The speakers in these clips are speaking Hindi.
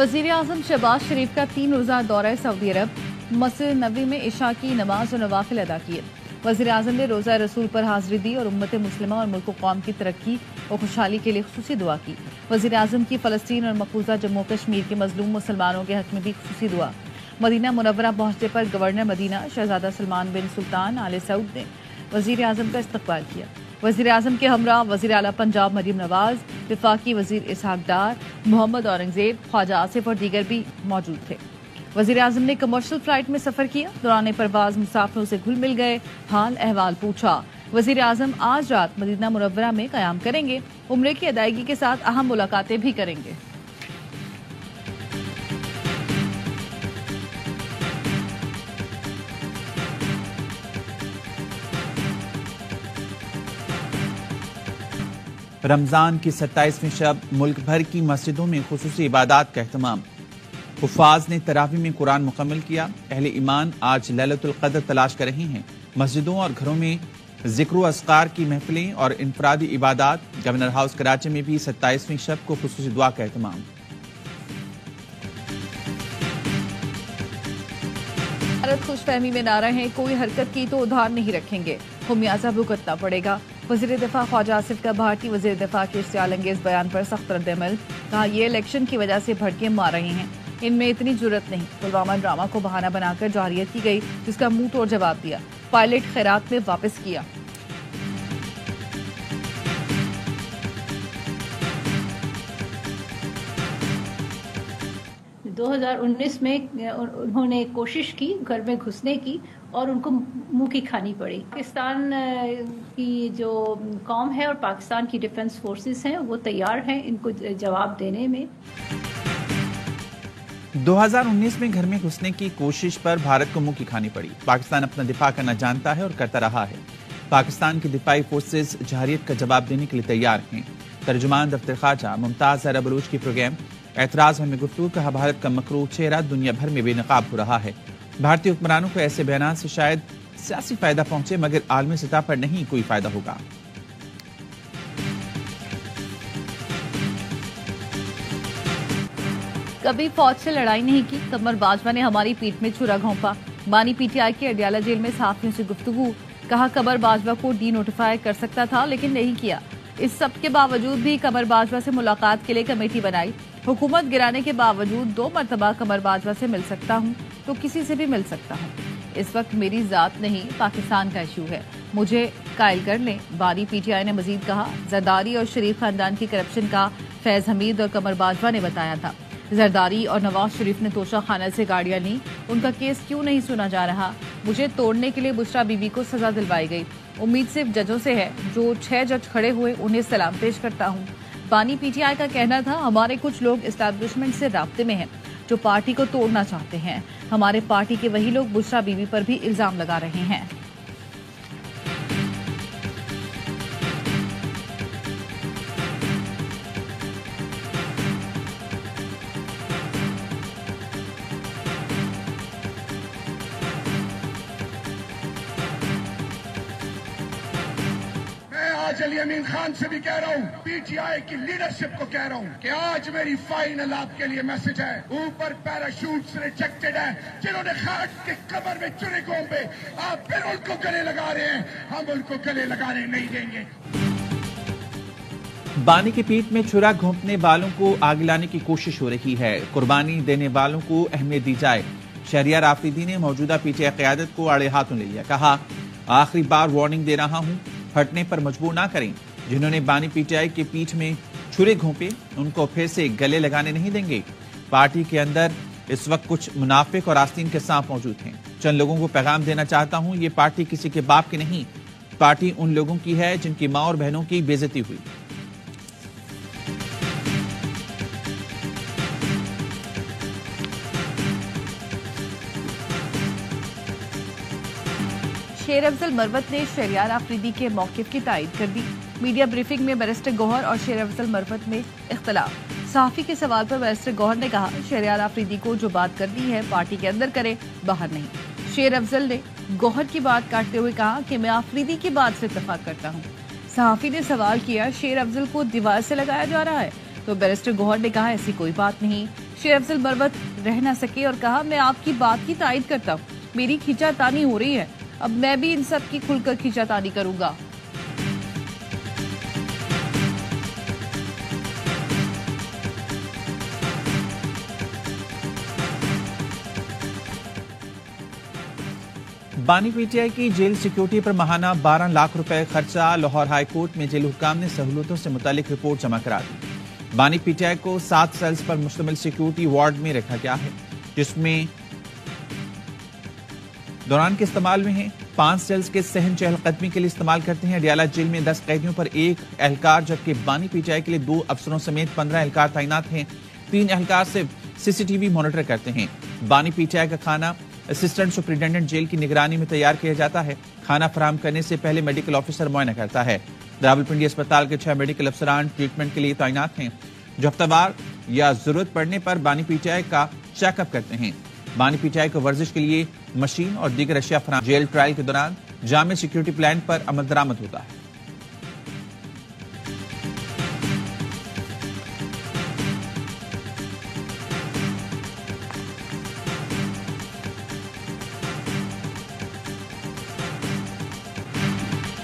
वज़ीर-ए-आज़म शहबाज शरीफ का 3 रोज़ा दौरा सऊदी अरब। मस्जिद नबवी में इशा की नमाज और नवाफिल अदा किए। वज़ीर-ए-आज़म ने रोज़ा रसूल पर हाज़िरी दी और उम्मत मुस्लिमा और मुल्क कौम की तरक्की और खुशहाली के लिए खुसूसी दुआ की। वज़ीर-ए-आज़म की फ़लस्तीन और मकबूजा जम्मू कश्मीर के मज़लूम मुसलमानों के हक़ में भी खुसूसी दुआ। मदीना मुनव्वरा पहुंचने पर गवर्नर मदीना शहजादा सलमान बिन सुल्तान आले सऊद ने वज़ीर-ए-आज़म का इस्तकबाल किया। वज़ीर-ए-आज़म के हमरा वज़ीर आला पंजाब मरीम नवाज, वफाकी वज़ीर इसहाक डार, मोहम्मद औरंगज़ेब, ख्वाजा आसिफ और दीगर भी मौजूद थे। वज़ीर-ए-आज़म ने कमर्शियल फ्लाइट में सफ़र किया। दौरान परवाज़ मुसाफिरों से घुल मिल गए, हाल अहवाल पूछा। वज़ीर-ए-आज़म आज रात मदीना मुनव्वरा में क़याम करेंगे। उम्रे की अदायगी के साथ अहम मुलाकातें भी करेंगे। रमज़ान की 27वीं शब मुल्क भर की मस्जिदों में खुसूसी इबादत का एहतमाम। हुफ़ाज़ ने तरावी में कुरान मुकम्मल किया। अहले ईमान आज लैलतुल क़द्र तलाश कर रहे हैं। मस्जिदों और घरों में ज़िक्र अस्कार की महफिलें और इनफरादी इबादत। गवर्नर हाउस कराची में भी 27वीं शब को खुसूसी दुआ का एहतमाम। भारत खुशफहमी में ना रहे, कोई हरकत की तो उधार नहीं रखेंगे, खुमियाजा भुगतना पड़ेगा। वज़ीर दिफा ख्वाजा आसिफ का भारतीय वज़ीर दिफा के इश्तियाल अंगेज बयान पर सख्त रद्द-ए-अमल। कहा, ये इलेक्शन की वजह से भड़के मार रहे हैं, इनमें इतनी जुर्रत नहीं। पुलवामा ड्रामा को बहाना बनाकर जारियत की गई, जिसका मुंह तोड़ जवाब दिया। पायलट खैरात में वापस किया। दो 2019 में उन्होंने कोशिश की घर में घुसने की और उनको मुंह की खानी पड़ी। पाकिस्तान की जो कौम है और पाकिस्तान की डिफेंस फोर्सेस हैं वो तैयार हैं इनको जवाब देने में। 2019 में घर में घुसने की कोशिश पर भारत को मुंह की खानी पड़ी। पाकिस्तान अपना दिफा करना जानता है और करता रहा है। पाकिस्तान की दिफाई फोर्सेस जारियत का जवाब देने के लिए तैयार हैं। तर्जुमान दफ्तर खाजा मुमताज ज़हरा बलूच की प्रोग्राम एतराज़ में गुफ्तगू। कहा, भारत का मकरूह चेहरा दुनिया भर में बेनकाब हो रहा है। भारतीय हुक्मरानों को ऐसे बयान से शायद सियासी फायदा पहुंचे, मगर आलमी सतह पर नहीं कोई फायदा होगा। कभी फौज से लड़ाई नहीं की, कमर बाजवा ने हमारी पीठ में छुरा घोंपा। बानी पीटीआई के अडियाला जेल में सहाफियों से गुफ्तगू। कहा, कमर बाजवा को डी नोटिफाई कर सकता था लेकिन नहीं किया। इस सब के बावजूद भी कमर बाजवा से मुलाकात के लिए कमेटी बनाई। हुकूमत गिराने के बावजूद 2 मरतबा कमर बाजवा से मिल सकता हूँ तो किसी से भी मिल सकता हूँ। इस वक्त मेरी जात नहीं, पाकिस्तान का इशू है, मुझे कायल कर लें। बानी पीटीआई ने मजीद कहा, जरदारी और शरीफ खानदान की करप्शन का फैज हमीद और कमर बाजवा ने बताया था। जरदारी और नवाज शरीफ ने तोशा खाना से गाड़ियां ली, उनका केस क्यों नहीं सुना जा रहा? मुझे तोड़ने के लिए बुशरा बीबी को सजा दिलवाई गई। उम्मीद सिर्फ जजों से है, जो 6 जज खड़े हुए उन्हें सलाम पेश करता हूँ। बानी पीटीआई का कहना था, हमारे कुछ लोग एस्टैब्लिशमेंट से राब्ते में हैं जो पार्टी को तोड़ना चाहते हैं। हमारे पार्टी के वही लोग बुशरा बीबी पर भी इल्जाम लगा रहे हैं। अली अमीन खान से भी कह रहा हूँ, पीटीआई की लीडरशिप को कह रहा हूँ कि आज मेरी फाइनल आपके लिए मैसेज है। ऊपर पैराशूट्स रिजेक्टेड है, जिन्होंने खाट के कमर में चुने घोंपे, आप फिर उनको गले लगा रहे हैं। हम उनको गले लगाने नहीं देंगे। बानी की पीठ में छुरा घोंपने वालों को आगे लाने की कोशिश हो रही है। कुर्बानी देने वालों को अहमियत दी जाए। शहरियार आफरीदी ने मौजूदा पीटीआई क़यादत को आड़े हाथों ले लिया। कहा, आखिरी बार वार्निंग दे रहा हूं, हटने पर मजबूर ना करें। जिन्होंने बानी पीटीआई के पीठ में छुरे घोंपे, उनको फिर से गले लगाने नहीं देंगे। पार्टी के अंदर इस वक्त कुछ मुनाफिक और आस्तीन के सांप मौजूद हैं। चंद लोगों को पैगाम देना चाहता हूं, ये पार्टी किसी के बाप की नहीं, पार्टी उन लोगों की है जिनकी मां और बहनों की बेइज्जती हुई। शेर अफजल मरवत ने शहरियार आफरीदी के मौक़िफ़ की तायीद कर दी। मीडिया ब्रीफिंग में बैरिस्टर गौहर और शेर अफजल मरवत में इख्तलाफ। सहाफ़ी के सवाल पर बैरिस्टर गौहर ने कहा, शहरियार आफरीदी को जो बात करनी है पार्टी के अंदर करे, बाहर नहीं। शेर अफजल ने गौहर की बात काटते हुए कहा कि मैं आफरीदी की बात से इत्तफाक करता हूँ। सहाफ़ी ने सवाल किया, शेर अफजल को दीवार से लगाया जा रहा है, तो बैरिस्टर गौहर ने कहा, ऐसी कोई बात नहीं। शेर अफजल मरवत रह न सके और कहा, मैं आपकी बात की तायद करता हूँ, मेरी खींचातानी हो रही है, अब मैं भी इन सब की खुलकर खींचातानी करूंगा। बानी पीटीआई की जेल सिक्योरिटी पर माहाना 12 लाख रुपए खर्चा। लाहौर हाई कोर्ट में जेल हुक्काम ने सहूलतों से मुतालिक रिपोर्ट जमा करा दी। बानी पीटीआई को 7 सेल्स पर मुश्तमिल सिक्योरिटी वार्ड में रखा गया है, जिसमें दौरान के इस्तेमाल में है। 5 सेल्स के सहन चहलकदमी के लिए इस्तेमाल करते हैं। अडियाला जेल में 10 कैदियों पर 1 एहलकार, जबकि बानी पीटीआई के लिए 2 अफसरों समेत 15 एहलकार तैनात हैं। 3 एहलकार सिर्फ सीसीटीवी मॉनिटर करते हैं। बानी पीटीआई का खाना असिस्टेंट सुपरिटेंडेंट जेल की निगरानी में तैयार किया जाता है। खाना फराहम करने से पहले मेडिकल ऑफिसर मुआयना करता है। रावलपिंडी अस्पताल के 6 मेडिकल अफसरान ट्रीटमेंट के लिए तैनात हैं, जो हफ्तावार या जरूरत पड़ने पर बानी पीटीआई का चेकअप करते हैं। बानी पीटीआई को वर्जिश के लिए मशीन और दीगर अशिया फराहम। जेल ट्रायल के दौरान जामे सिक्योरिटी प्लान पर अमल दरामद होता है।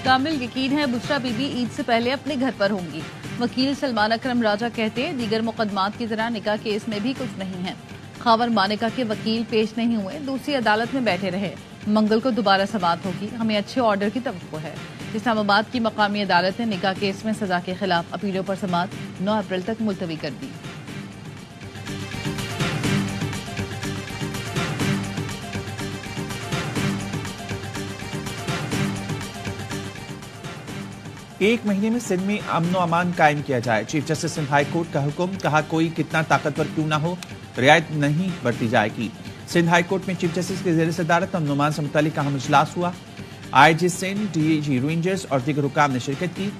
कामिल यकीन है बुशरा बीबी ईद से पहले अपने घर पर होंगी। वकील सलमान अकरम राजा कहते हैं, दीगर मुकदमात की तरह निकाह केस में भी कुछ नहीं है। खावर मानिका के वकील पेश नहीं हुए, दूसरी अदालत में बैठे रहे। मंगल को दोबारा समाअत होगी, हमें अच्छे ऑर्डर की तवक्को है। इस्लामाबाद की मकामी अदालत ने निकाह केस में सजा के खिलाफ अपीलों पर समाअत 9 अप्रैल तक मुलतवी कर दी। एक महीने में सिंध में अमन व अमान कायम किया जाए। Chief justice Sindh high court का हुक्म, कहा कोई कितना ताकतवर क्यों ना हो, रियायत नहीं बरती जाएगी। सिंध हाई कोर्ट में चीफ जस्टिस के ज़ेर सदारत अमन व अमान से मुतालिक अहम इजलास हुआ। आईजी सिंध, डीआईजी रेंजर्स और दीगर हुकाम ने शिरकत की।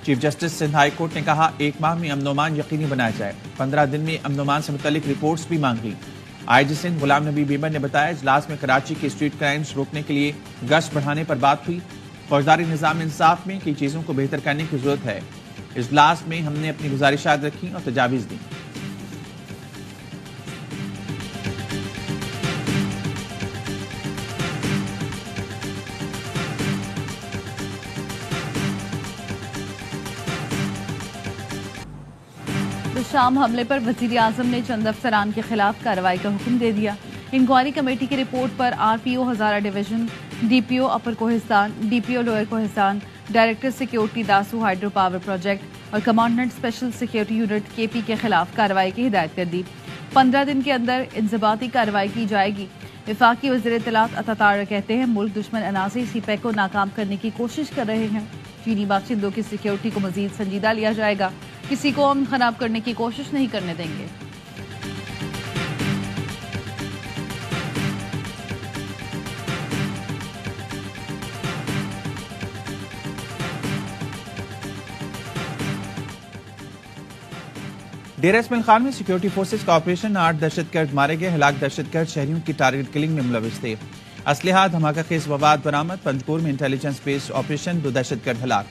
Chief justice Sindh high court ने कहा, 1 माह में अमन व अमान यकीनी बनाया जाए। 15 दिन में अमन व अमान से मुतालिक रिपोर्ट्स भी मांग ली। आईजी सिंध गुलाम नबी बीबर ने बताया, इजलास में कराची के स्ट्रीट क्राइम्स रोकने के लिए गश्त बढ़ाने पर बात हुई। फौजदारी निजाम इंसाफ में कई चीजों को बेहतर करने की जरूरत है। इजलास में हमने अपनी गुजारिशात रखी और तजावीज दी। तो शाम हमले पर वजीर आजम ने चंद अफसरान के खिलाफ कार्रवाई का हुक्म दे दिया। इंक्वायरी कमेटी की रिपोर्ट पर RPO Hazara division, DPO upper Kohistan, DPO lower Kohistan, director security Dasu hydro power project और commandant special security unit KP के खिलाफ कार्रवाई की हिदायत कर दी। 15 दिन के अंदर इंजबाती कार्रवाई की जाएगी। वफाकी वज़ीर इत्तलात अतातार कहते हैं, मुल्क दुश्मन अनासी सीपैक को नाकाम करने की कोशिश कर रहे हैं। चीनी बाशिंदों की सिक्योरिटी को मजीद संजीदा लिया जाएगा, किसी को अमन खराब करने की कोशिश नहीं करने देंगे। डेरा इस्माइल खान में सिक्योरिटी फोर्सेज का ऑपरेशन, 8 दहशतगर्द मारे गए। हलाक दहशतगर्द शहरियों की टारगेट किलिंग में मुलविस थे। असलहा धमाका खेज मवाद बरामद। पंजकोर में इंटेलिजेंस बेस्ड ऑपरेशन, 2 दहशतगर्द हलाक।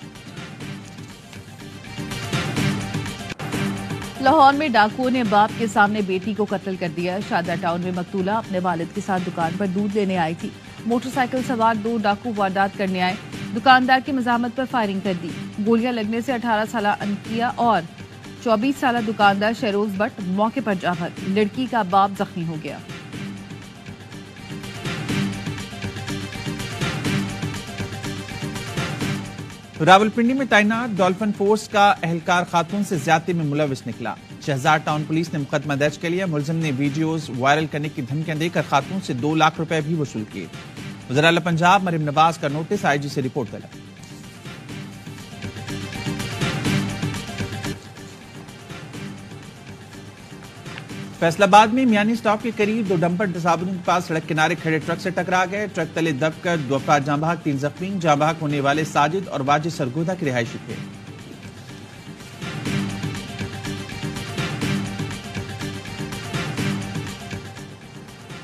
लाहौर में डाकुओं ने बाप के सामने बेटी को कत्ल कर दिया। शादा टाउन में मकतूला अपने वालिद के साथ दुकान पर दूध लेने आई थी। मोटरसाइकिल सवार 2 डाकू वारदात करने आए, दुकानदार की मजामत पर फायरिंग कर दी। गोलियां लगने से 18 साल अनकिया और 24 साल दुकानदार शहरोज भट्ट मौके पर जा भगे। लड़की का बाप जख्मी हो गया। रावलपिंडी में तैनात डॉल्फिन फोर्स का एहलकार खातून से ज्यादती में मुलविस निकला। शहजाद टाउन पुलिस ने मुकदमा दर्ज कर लिया। मुलजिम ने वीडियोस वायरल करने की धमकियां देकर खातून से 2 लाख रुपए भी वसूल किए। वज़ीर आला पंजाब मरीम नवाज का नोटिस, आईजी से रिपोर्ट तलब। फैसलाबाद में मियानी स्टॉप के करीब 2 डंपर तसाबुन के पास सड़क किनारे खड़े ट्रक से टकरा गए। ट्रक तले दबकर 2 अफराद जाँ बहक, 3 जख्मी। जाँ बहक होने वाले साजिद और वाजिद सरगोदा की रिहायशी थे।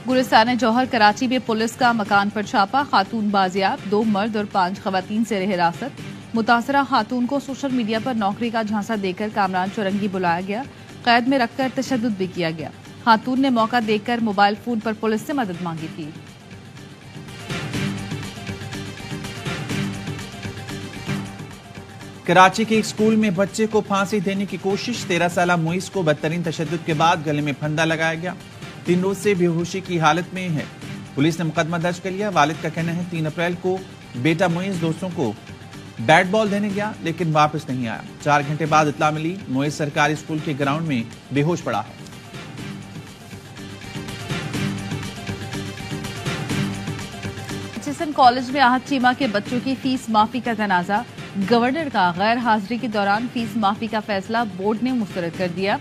गुलिस्तान जौहर कराची में पुलिस का मकान पर छापा, खातून बाजियाब, 2 मर्द और 5 खवातीन से रहे हिरासत। मुतासरा खातून को सोशल मीडिया पर नौकरी का झांसा देकर कामरान चौरंगी बुलाया गया, कैद में रखकर तशद्दुद भी किया गया। खातून ने मौका देखकर मोबाइल फोन पर पुलिस से मदद मांगी थी। कराची के एक स्कूल में बच्चे को फांसी देने की कोशिश। 13 साला मुइस को बदतरीन तशद्दुद के बाद गले में फंदा लगाया गया। 3 रोज से बेहोशी की हालत में है। पुलिस ने मुकदमा दर्ज कर लिया। वालिद का कहना है 3 अप्रैल को बेटा मुइस दोस्तों को बैट बॉल देने गया लेकिन वापस नहीं आया। 4 घंटे बाद इत्तला मिली मुइस सरकारी स्कूल के ग्राउंड में बेहोश पड़ा है। एचएसएन कॉलेज में आहत चीमा के बच्चों की फीस माफी का तनाजा। गवर्नर का गैर हाजिरी के दौरान फीस माफी का फैसला बोर्ड ने मुस्तरद कर दिया।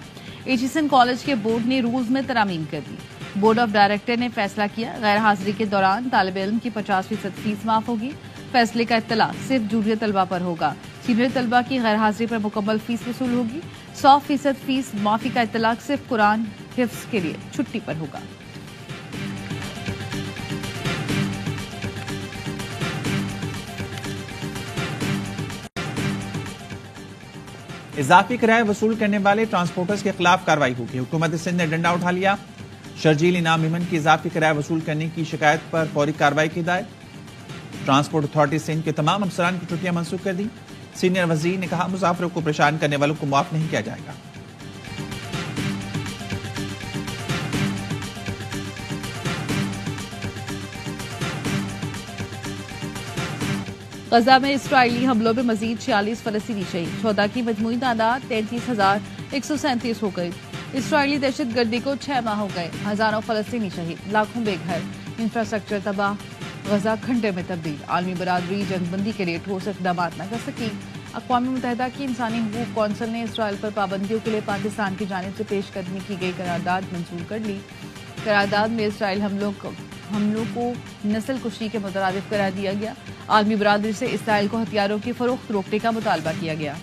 एचएसएन कॉलेज के बोर्ड ने रूल्स में तरामीम कर दी। बोर्ड ऑफ डायरेक्टर ने फैसला किया गैर हाजिरी के दौरान तालिब इल्म की 50% फीस माफ होगी। फैसले का इत्तला सिर्फ जूनियर तलबा पर होगा। सीनियर तलबा की गैर हाजिरी पर मुकम्मल फीस वसूल होगी। 100% फीस माफी का इत्तला सिर्फ कुरान हिफ्ज के लिए छुट्टी पर होगा। इजाफी किराया वसूल करने वाले ट्रांसपोर्टर्स के खिलाफ कार्रवाई होगी। हुकूमत सिंध ने डंडा उठा लिया। शर्जील इनाम मिमन की इजाफी किराया वसूल करने की शिकायत पर फौरी कार्रवाई की हिदायत। ट्रांसपोर्ट अथॉरिटी सिंध के तमाम अफसरान की छुट्टियां मंसूख कर दी। सीनियर वजीर ने कहा मुसाफिरों को परेशान करने वालों को माफ नहीं किया जाएगा। गजा में इसराइली हमलों में मजीद 46 फलस्तीनी शहीद। 14 की मजमूई तादाद 33,137 हो गई। इसराइली दहशत गर्दी को 6 माह हो गए। हजारों फलस्तीनी शहीद, लाखों बेघर, इंफ्रास्ट्रक्चर तबाह, गजा खंडे में तब्दील। आलमी बरादरी जंगबंदी के लिए ठोस इकदाम न कर सकी। अक़वाम मुत्तहिदा की इंसानी हकूक़ कौंसिल ने इसराइल पर पाबंदियों के लिए पाकिस्तान की जानिब से पेशकदमी की गई करारदाद मंजूर कर ली। करारदाद में इसराइल हमलों को नस्ल कुशी के मुतरादिफ करार दिया गया। आलमी बरादरी से इसराइल को हथियारों की फरोख्त रोकने का मुतालबा किया गया।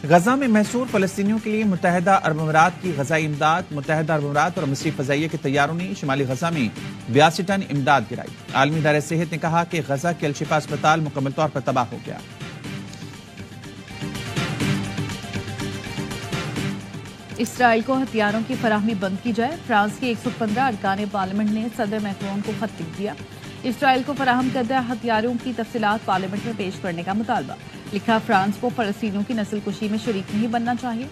गजा में महसूर फलस्तीनियों के लिए मुत्तहिदा अरब अमीरात की गजाई इमदाद। मुत्तहिदा अरब अमीरात और मिस्री फजाइया के तैयारों ने शिमाली गजा में 82 टन इमदाद गिराई। आलमी इदारे सेहत ने कहा कि गजा के अलशिफा अस्पताल मुकम्मल तौर पर तबाह हो गया। इसराइल को हथियारों की फराहमी बंद की जाए। फ्रांस के 115 अरकान पार्लियामेंट ने सदर मैक्रोन को खत लिख दिया। इसराइल को फराहम करदा हथियारों की तफसीलात पार्लियामेंट में पेश करने का मुतालबा। लिखा फ्रांस को फलस्तीनियों की नस्ल कुशी में शरीक नहीं बनना चाहिए।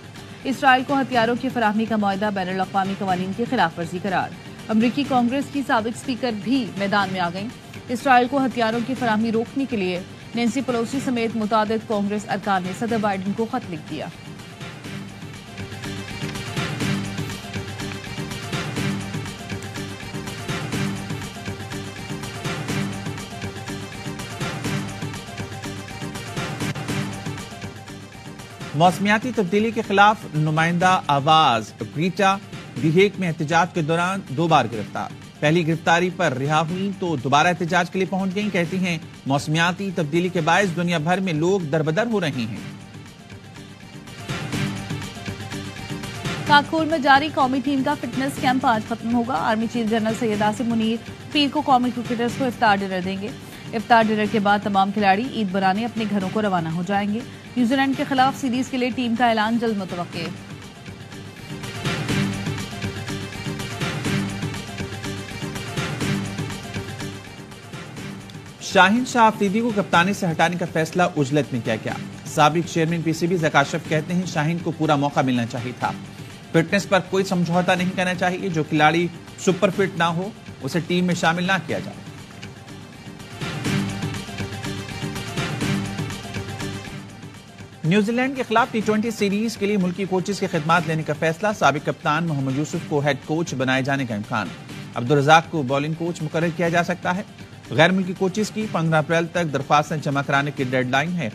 इसराइल को हथियारों की फराहमी का मुआहदा बैनुल अक़वामी कवानीन की खिलाफ वर्जी करार। अमरीकी कांग्रेस की साबिक स्पीकर भी मैदान में आ गईं। इसराइल को हथियारों की फराहमी रोकने के लिए नैंसी पेलोसी समेत मुतादिद कांग्रेस अरकान ने सदर बाइडेन को खत लिख दिया। मौसमियाती तब्दीली के खिलाफ नुमाइंदा आवाज ग्रीटा दी-हेग में एहतजाज के दौरान 2 बार गिरफ्तार। पहली गिरफ्तारी पर रिहा हुई तो दोबारा एहतजाज के लिए पहुंच गई। कहती हैं मौसमियाती तब्दीली के बायस दुनिया भर में लोग दरबदर हो रहे हैं। काकोर में जारी कौमी टीम का फिटनेस कैंप आज खत्म होगा। Army chief general Syed Asim Munir पीर को कौमी क्रिकेटर्स को इफ्तार डिनर देंगे। इफ्तार डिनर के बाद तमाम खिलाड़ी ईद बनाने अपने घरों को रवाना हो जाएंगे। न्यूजीलैंड के खिलाफ सीरीज के लिए टीम का ऐलान जल्द मुतवक्के। शाहीन शाह अफरीदी को कप्तानी से हटाने का फैसला उजलत में किया गया। साबिक चेयरमैन पीसीबी ज़काशफ कहते हैं शाहीन को पूरा मौका मिलना चाहिए था। फिटनेस पर कोई समझौता नहीं करना चाहिए। जो खिलाड़ी सुपर फिट ना हो उसे टीम में शामिल ना किया जाए। न्यूजीलैंड के खिलाफ टी20 सीरीज के लिए मुल्की कोचेस की खिदमात लेने का फैसला। साबिक कप्तान मोहम्मद यूसुफ को हेड कोच बनाए जाने का इम्कान। अब्दुल रज़ाक को बॉलिंग कोच मुकर्रर किया जा सकता है। गैर मुल्की कोचेस की 15 अप्रैल तक दरख्वास्तें जमा कराने की डेडलाइन है।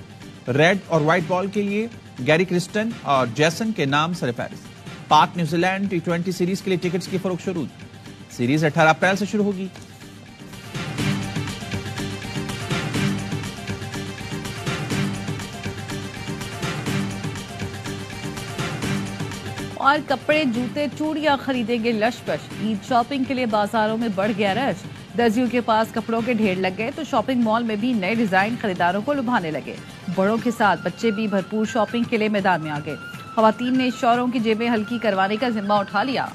रेड और व्हाइट बॉल के लिए गैरी क्रिस्टन और जैसन के नाम सरफहरिस्त। पाक न्यूजीलैंड टी20 सीरीज के लिए टिकट्स की फरोख्त शुरू। सीरीज 18 अप्रैल से शुरू होगी। और कपड़े, जूते, चूड़ियां खरीदेंगे लशपश। ईद शॉपिंग के लिए बाजारों में बढ़ गया रश। दर्जियों के पास कपड़ों के ढेर लग गए तो शॉपिंग मॉल में भी नए डिजाइन खरीदारों को लुभाने लगे। बड़ों के साथ बच्चे भी भरपूर शॉपिंग के लिए मैदान में आ गए। खवातीन ने शौहरों की जेबें हल्की करवाने का जिम्मा उठा लिया।